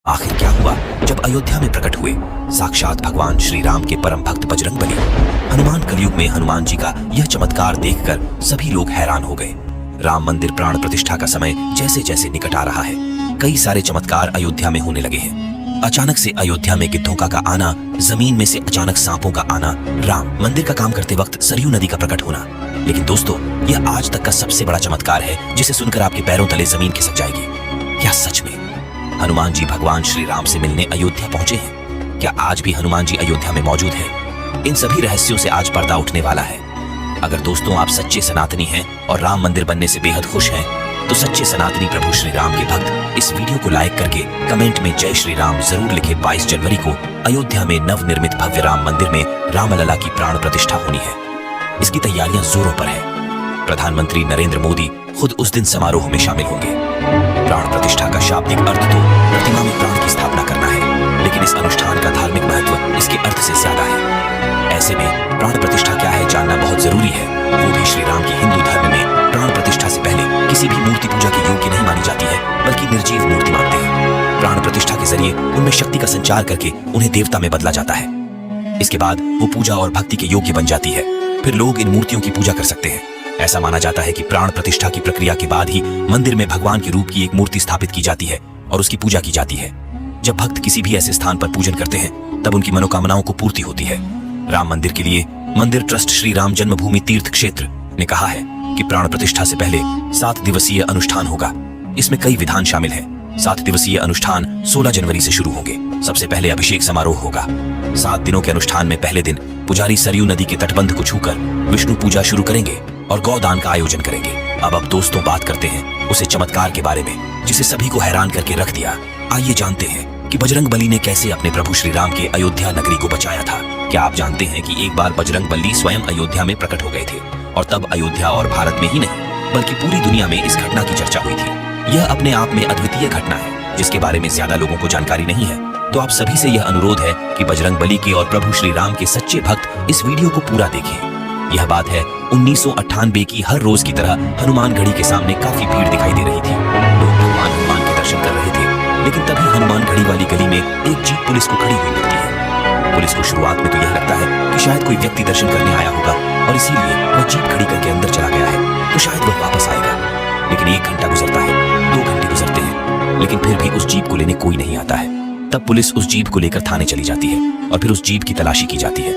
आखिर क्या हुआ जब अयोध्या में प्रकट हुए साक्षात भगवान श्री राम के परम भक्त बजरंगबली। हनुमान कलयुग में हनुमान जी का यह चमत्कार देखकर सभी लोग हैरान हो गए। राम मंदिर प्राण प्रतिष्ठा का समय जैसे जैसे निकट आ रहा है, कई सारे चमत्कार अयोध्या में होने लगे हैं। अचानक से अयोध्या में गिद्धों का आना, जमीन में से अचानक सांपों का आना, राम मंदिर का काम करते वक्त सरयू नदी का प्रकट होना। लेकिन दोस्तों, यह आज तक का सबसे बड़ा चमत्कार है जिसे सुनकर आपके पैरों तले जमीन खिसक जाएगी। क्या सच में हनुमान जी भगवान श्री राम से मिलने अयोध्या पहुंचे हैं? क्या आज भी हनुमान जी अयोध्या में मौजूद हैं? इन सभी रहस्यों से आज पर्दा उठने वाला है। अगर दोस्तों आप सच्चे सनातनी हैं और राम मंदिर बनने से बेहद खुश हैं, तो सच्चे सनातनी प्रभु श्री राम के भक्त इस वीडियो को लाइक करके कमेंट में जय श्री राम जरूर लिखे। 22 जनवरी को अयोध्या में नवनिर्मित भव्य राम मंदिर में रामलला की प्राण प्रतिष्ठा होनी है। इसकी तैयारियां जोरों पर है। प्रधानमंत्री नरेंद्र मोदी खुद उस दिन समारोह में शामिल होंगे। प्राण प्रतिष्ठा का शाब्दिक अर्थ तो प्रतिमा में प्राण की स्थापना करना है, लेकिन इस अनुष्ठान का धार्मिक महत्व इसके अर्थ से ज्यादा है। ऐसे में प्राण प्रतिष्ठा क्या है जानना बहुत जरूरी है, वो भी श्री राम की हिंदू धर्म में प्राण प्रतिष्ठा से पहले किसी भी मूर्ति पूजा के योग्य नहीं मानी जाती है, बल्कि निर्जीव मूर्ति मानते हैं। प्राण प्रतिष्ठा के जरिए उनमें शक्ति का संचार करके उन्हें देवता में बदला जाता है। इसके बाद वो पूजा और भक्ति के योग्य बन जाती है। फिर लोग इन मूर्तियों की पूजा कर सकते हैं। ऐसा माना जाता है कि प्राण प्रतिष्ठा की प्रक्रिया के बाद ही मंदिर में भगवान के रूप की एक मूर्ति स्थापित की जाती है और उसकी पूजा की जाती है। जब भक्त किसी भी ऐसे स्थान पर पूजन करते हैं, तब उनकी मनोकामनाओं को पूर्ति होती है। राम मंदिर के लिए मंदिर ट्रस्ट श्री राम जन्मभूमि तीर्थ क्षेत्र ने कहा है कि प्राण प्रतिष्ठा से पहले 7 दिवसीय अनुष्ठान होगा। इसमें कई विधान शामिल हैं। 7 दिवसीय अनुष्ठान 16 जनवरी से शुरू होंगे। सबसे पहले अभिषेक समारोह होगा। 7 दिनों के अनुष्ठान में पहले दिन पुजारी सरयू नदी के तटबंध को छूकर विष्णु पूजा शुरू करेंगे और गौदान का आयोजन करेंगे। अब दोस्तों बात करते हैं उसे चमत्कार के बारे में जिसे सभी को हैरान करके रख दिया। आइए जानते हैं कि बजरंगबली ने कैसे अपने प्रभु श्री राम के अयोध्या नगरी को बचाया था। क्या आप जानते हैं कि एक बार बजरंगबली स्वयं अयोध्या में प्रकट हो गए थे और तब अयोध्या और भारत में ही नहीं बल्कि पूरी दुनिया में इस घटना की चर्चा हुई थी। यह अपने आप में अद्वितीय घटना है जिसके बारे में ज्यादा लोगों को जानकारी नहीं है। तो आप सभी से यह अनुरोध है कि बजरंगबली के और प्रभु श्री राम के सच्चे भक्त इस वीडियो को पूरा देखें। यह बात है 1998 की। हर रोज की तरह हनुमान घड़ी के सामने काफी भीड़ दिखाई दे रही थी। लोग भगवान हनुमान के दर्शन कर रहे थे, लेकिन तभी हनुमान घड़ी वाली गली में एक जीप पुलिस को खड़ी हुई मिलती है। पुलिस को शुरुआत में तो यह लगता है कि शायद कोई व्यक्ति दर्शन करने आया होगा और इसीलिए वह जीप खड़ी करके अंदर चला गया है, तो शायद वह वापस आएगा। लेकिन 1 घंटा गुजरता है, 2 घंटे गुजरते हैं, लेकिन फिर भी उस जीप को लेने कोई नहीं आता है। तब पुलिस उस जीप को लेकर थाने चली जाती है और फिर उस जीप की तलाशी की जाती है।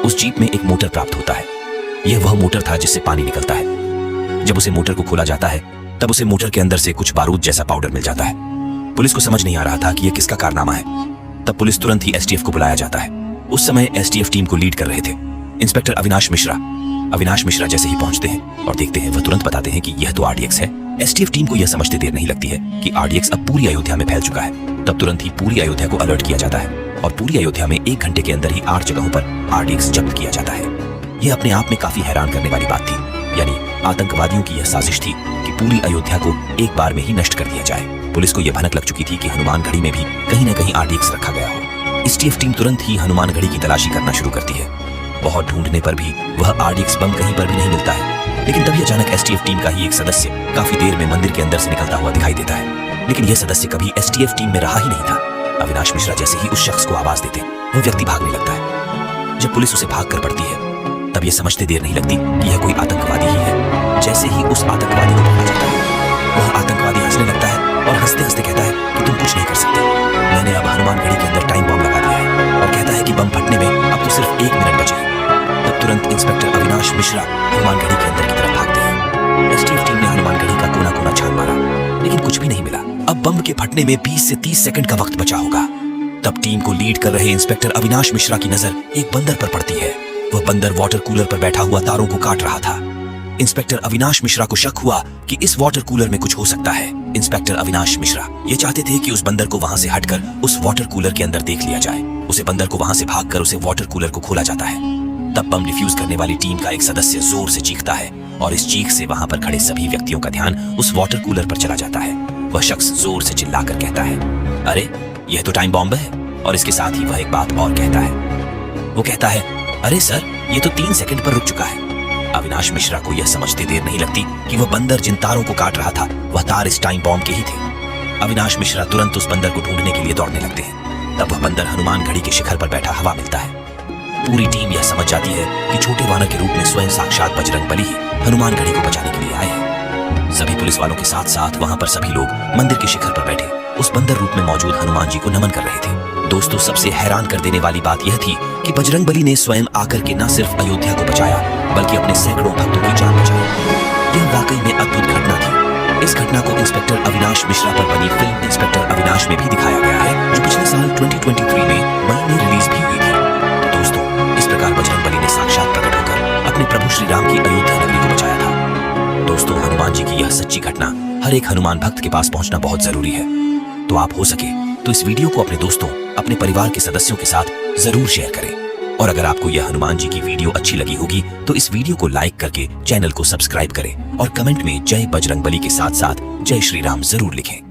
उस जीप में एक मोटर प्राप्त होता है। यह वह मोटर था जिससे पानी निकलता है। जब उसे मोटर को खोला जाता है, तब उसे मोटर के अंदर से कुछ बारूद जैसा पाउडर मिल जाता है। पुलिस को समझ नहीं आ रहा था कि यह किसका कारनामा है। तब पुलिस तुरंत ही एसटीएफ को बुलाया जाता है। उस समय एसटीएफ टीम को लीड कर रहे थे इंस्पेक्टर अविनाश मिश्रा। अविनाश मिश्रा जैसे ही पहुंचते हैं और देखते हैं, वह तुरंत बताते हैं कि यह तो आरडीएक्स है। एसटीएफ टीम को यह समझते देर नहीं लगती है कि आरडीएक्स अब पूरी अयोध्या में फैल चुका है। तब तुरंत ही पूरी अयोध्या को अलर्ट किया जाता है और पूरी अयोध्या में 1 घंटे के अंदर ही 8 जगहों पर आरडीएक्स जब्त किया जाता है। यह अपने आप में काफी हैरान करने वाली बात थी। यानी आतंकवादियों की यह साजिश थी कि पूरी अयोध्या को एक बार में ही नष्ट कर दिया जाए। पुलिस को यह भनक लग चुकी थी कि हनुमान घड़ी में भी कहीं न कहीं आरडीएक्स रखा गया हो। एसटीएफ टीम तुरंत ही हनुमान घड़ी की तलाशी करना शुरू करती है। बहुत ढूंढने पर भी वह आरडीएक्स बम कहीं पर भी नहीं मिलता है। लेकिन तभी अचानक एसटीएफ टीम का ही एक सदस्य काफी देर में मंदिर के अंदर से निकलता हुआ दिखाई देता है। लेकिन यह सदस्य कभी एसटीएफ टीम में रहा ही नहीं था। अविनाश मिश्रा जैसे ही उस शख्स को आवाज देते, वह व्यक्ति भागने लगता है। जब पुलिस उसे भाग कर पड़ती है, तब यह समझते देर नहीं लगती कि यह कोई आतंकवादी ही है। जैसे ही उस आतंकवादी को पकड़ा जाता है, वह आतंकवादी हंसने लगता है और हंसते हंसते कहता है कि तुम कुछ नहीं कर सकते, मैंने अब हनुमान घड़ी के अंदर टाइम बम लगा दिया है। और कहता है कि बम फटने में अब तो सिर्फ 1 मिनट बचे हैं। तब तुरंत इंस्पेक्टर अविनाश मिश्रा हनुमान घड़ी के अंदर की तरफ भागते हैं। एसटीएफ टीम ने हनुमान घड़ी का कोना कोना छान मारा, लेकिन कुछ भी नहीं मिला। अब बम के फटने में 20 से 30 सेकंड का वक्त बचा होगा। तब टीम को लीड कर रहे इंस्पेक्टर अविनाश मिश्रा की नजर एक बंदर पर पड़ती है। वह बंदर वाटर कूलर पर बैठा हुआ तारों को काट रहा था। इंस्पेक्टर अविनाश मिश्रा को शक हुआ कि इस वाटर कूलर में कुछ हो सकता है। इंस्पेक्टर अविनाश मिश्रा ये चाहते थे कि उस बंदर को वहां से हटकर उस वाटर कूलर के अंदर देख लिया जाए। उसे बंदर को वहां से भागकर उसे वाटर कूलर को खोला जाता है। तब बम डिफ्यूज करने वाली टीम का एक सदस्य जोर से चीखता है और इस चीख से वहां पर खड़े सभी व्यक्तियों का ध्यान उस वाटर कूलर पर चला जाता है। वह शख्स जोर से चिल्लाकर कहता है, अरे यह तो टाइम बॉम्ब है। और इसके साथ ही वह एक बात और कहता है। वो कहता है, अरे सर ये तो 3 सेकंड पर रुक चुका है। अविनाश मिश्रा को यह समझते देर नहीं लगती कि वह बंदर जिन तारों को काट रहा था, वह तार इस टाइम बॉम्ब के ही थे। अविनाश मिश्रा तुरंत उस बंदर को ढूंढने के लिए दौड़ने लगते हैं। तब वह बंदर हनुमान घड़ी के शिखर पर बैठा हवा मिलता है। पूरी टीम यह समझ जाती है कि छोटे वानर के रूप में स्वयं साक्षात बजरंग बली ही हनुमान घड़ी को बचाने के लिए आए हैं। सभी पुलिस वालों के साथ साथ वहां पर सभी लोग मंदिर के शिखर पर बैठे उस बंदर रूप में मौजूद हनुमान जी को नमन कर रहे थे। दोस्तों, सबसे हैरान कर देने वाली बात यह थी कि बजरंग बली ने स्वयं आकर के न सिर्फ अयोध्या को बचाया बल्कि अपने सैकड़ों भक्तों की जान बचाई। यह वाकई में अद्भुत घटना थी। इस घटना को इंस्पेक्टर अविनाश मिश्रा पर बनी फिल्म इंस्पेक्टर अविनाश में भी दिखाया गया है, जो पिछले साल 2023 में मई में रिलीज भी हुई थी। तो दोस्तों, इस प्रकार बजरंग बली ने साक्षात प्रकट होकर अपने प्रभु श्री राम की अयोध्या नगरी को बचाया था। दोस्तों, हनुमान जी की यह सच्ची घटना हर एक हनुमान भक्त के पास पहुंचना बहुत जरूरी है। तो आप हो सके तो इस वीडियो को अपने दोस्तों, अपने परिवार के सदस्यों के साथ जरूर शेयर करें। और अगर आपको यह हनुमान जी की वीडियो अच्छी लगी होगी तो इस वीडियो को लाइक करके चैनल को सब्सक्राइब करें और कमेंट में जय बजरंग बली के साथ साथ जय श्री राम जरूर लिखें।